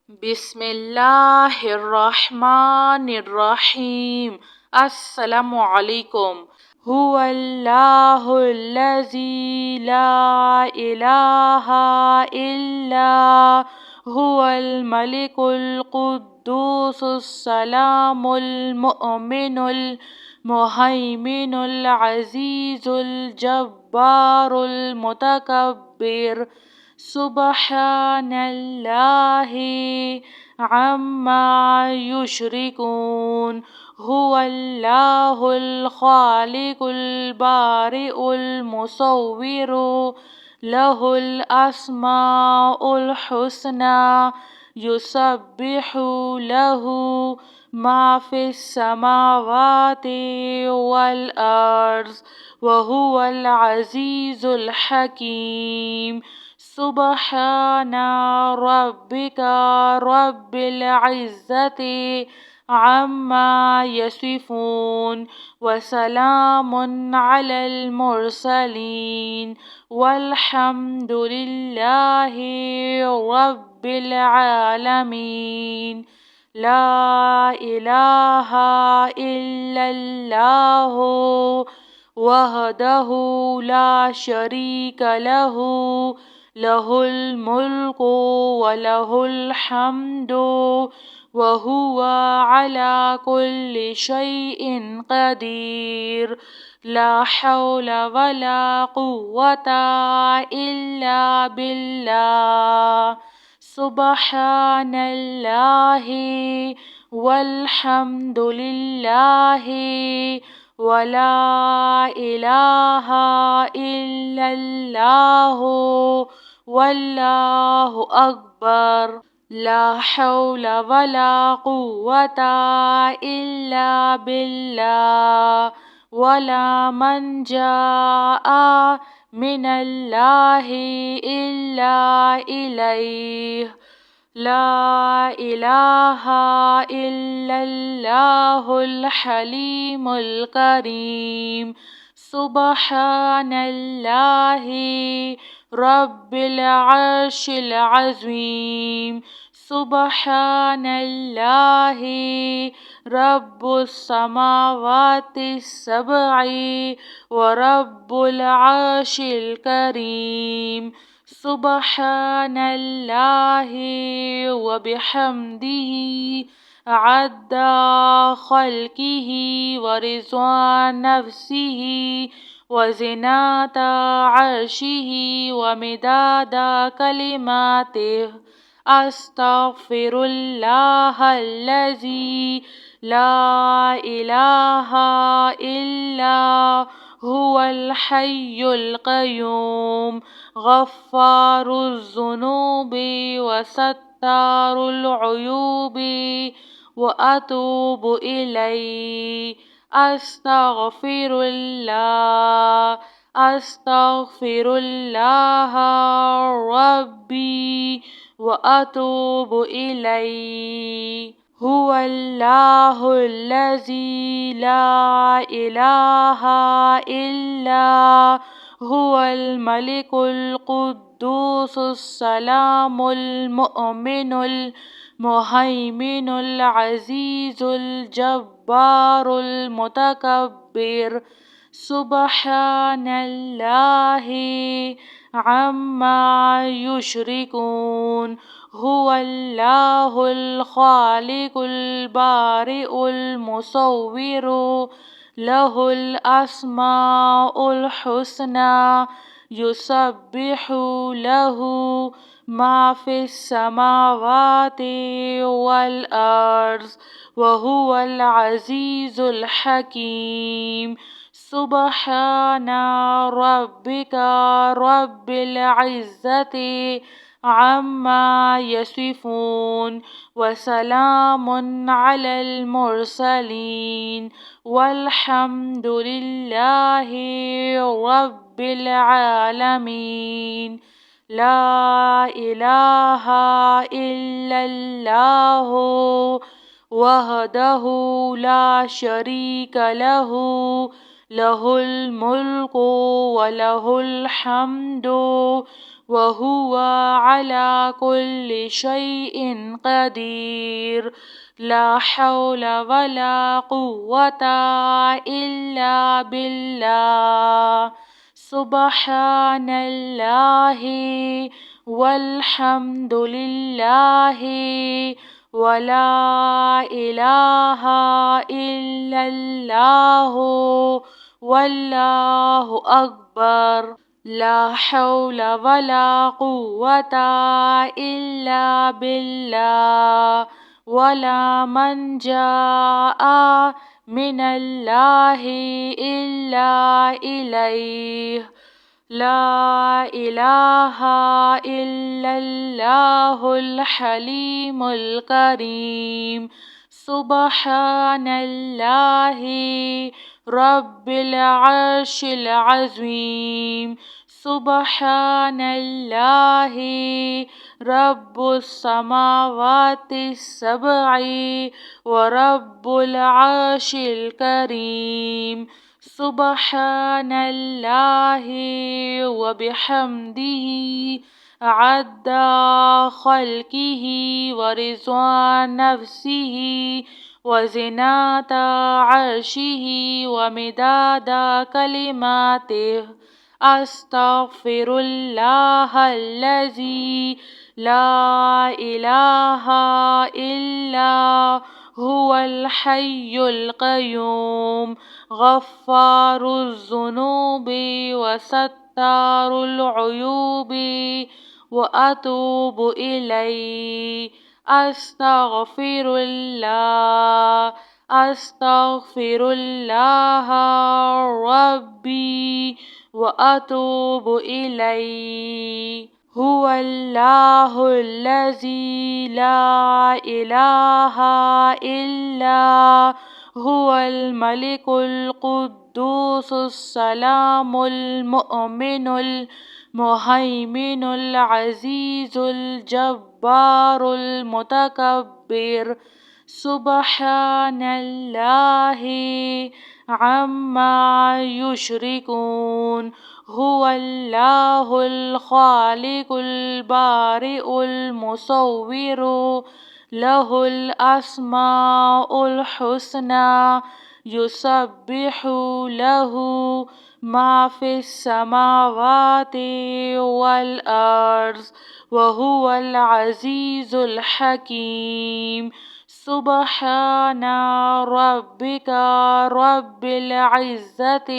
بسم اللہ الرحمن الرحیم۔ السلام علیکم۔ هو اللہ الذی لا الہ الا هو الملک القدوس السلام المؤمن المہیمن العزیز الجبار المتکبر۔ سبحان اللہ عما یشرکون۔ هو اللہ الخالق البارئ المصور، لہ الاسماء الحسنى، یسبح لہ ما فی السماوات والارض، وہو العزیز الحکیم۔ سبحان ربک رب العزة عما یصفون، وسلام علی المرسلین، والحمد للہ رب العالمین۔ لا الہ الا اللہ وحدہ لا شریک لہ، لہ الملک ولہ الحمد وہو علی کل شیء قدیر۔ لا حول ولا قوة الا باللہ۔ سبحان اللہ والحمد للہ ولا الہ الا اللہ واللہ اکبر۔ لا حول ولا قوة الا باللہ، ولا منجا من اللہ الا الیہ۔ لا الہ الا اللہ الحلیم الکریم۔ سبحان اللہ رب العرش العظیم۔ سبحان اللہ رب السماوات السبع ورب العرش الکریم۔ سبحان اللہ وبحمدہ عدد خلقہ ورضا نفسہ وزنة عرشہ ومداد کلماتہ۔ استغفر اللہ الذی لا الہ الا هو الحی القیوم، غفار الذنوب وستار العیوب، واتوب الیہ۔ استغفر اللہ، استغفر اللہ ربی واتوب الیہ۔ هو اللہ الذی لا الہ الا هو الملک القدوس السلام المؤمن المہیمن العزیز الجبار المتکبر۔ سبحان اللہ عما یشرکون۔ هو اللہ الخالق البارئ المصور، لہ الاسماء الحسنى، یسبح لہ ما فی السماوات والارض، وہو العزیز الحکیم۔ سبحان ربک رب العزة عما یصفون، وسلام علی المرسلین، والحمد للہ رب العالمین۔ لا الہ الا اللہ وحدہ لا شریک لہ، لہ الملک ولہ الحمد وهو على كل شيء قدير. لا حول ولا قوة إلا بالله. سبحان الله والحمد لله ولا إله إلا الله والله أكبر. لا حول ولا قوة إلا بالله. ولا منجا من الله إلا إليه. لا إله إلا الله الحليم الكريم. سبحان الله رب العرش العظيم. سبحان الله رب السماوات السبع ورب العرش الكريم. سبحان الله وبحمده عد خلقه ورضوان نفسه وزنة عرشه ومداد كلماته. أستغفر الله الذي لا إله إلا هو الحي القيوم غفار الذنوب وستار العيوب وأتوب إليه. أستغفر الله. أستغفر الله ربي وأتوب إليه. هو الله الذي لا إله إلا هو الملك القدوس السلام المؤمن المهيمن العزيز الجبار المتكبر. سبحان الله عما يشركون. هو الله الخالق البارئ المصور له الأسماء الحسنى. يسبح له ما في السماوات والأرض وهو العزيز الحكيم. سبحان ربك رب العزة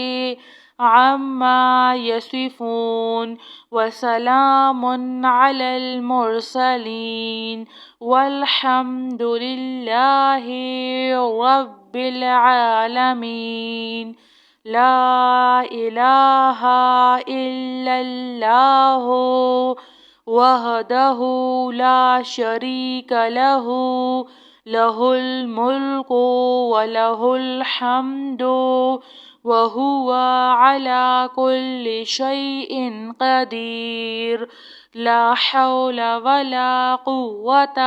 عما يصفون وسلام على المرسلين والحمد لله رب العالمين. لا إله إلا الله وحده لا شريك له له الملك وله الحمد وهو على كل شيء قدير. لا حول ولا قوة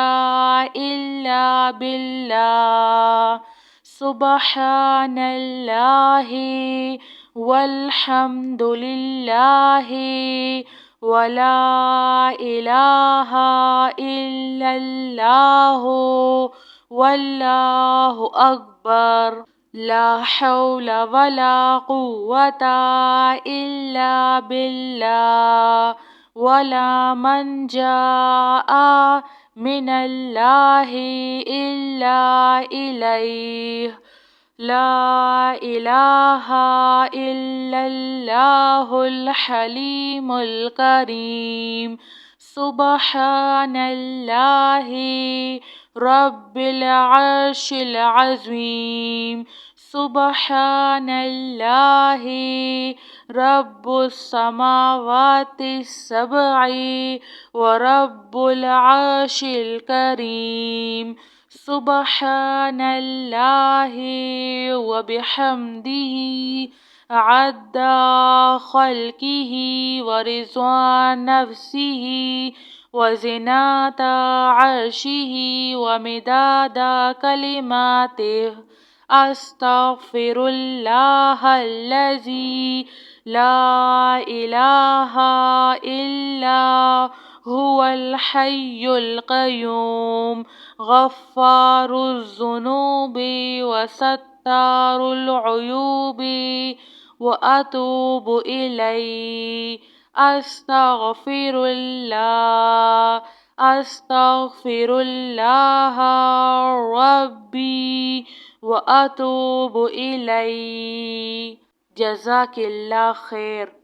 إلا بالله. سبحان الله والحمد لله ولا إله إلا الله والله أكبر. لا حول ولا قوة إلا بالله. ولا منجا من الله إلا إليه. لا إله إلا الله الحليم الكريم. سبحان الله رب العرش العظيم. سبحان الله رب السماوات السبع ورب العرش الكريم. سبحان الله وبحمده عد خلقه ورضوان نفسه وزنة عرشه ومداد كلماته. أستغفر الله الذي لا إله إلا هو الحي القيوم غفار الذنوب وستار العيوب وأتوب إليه أستغفر الله أستغفر الله ربي وأتوب إليه. جزاك الله خير.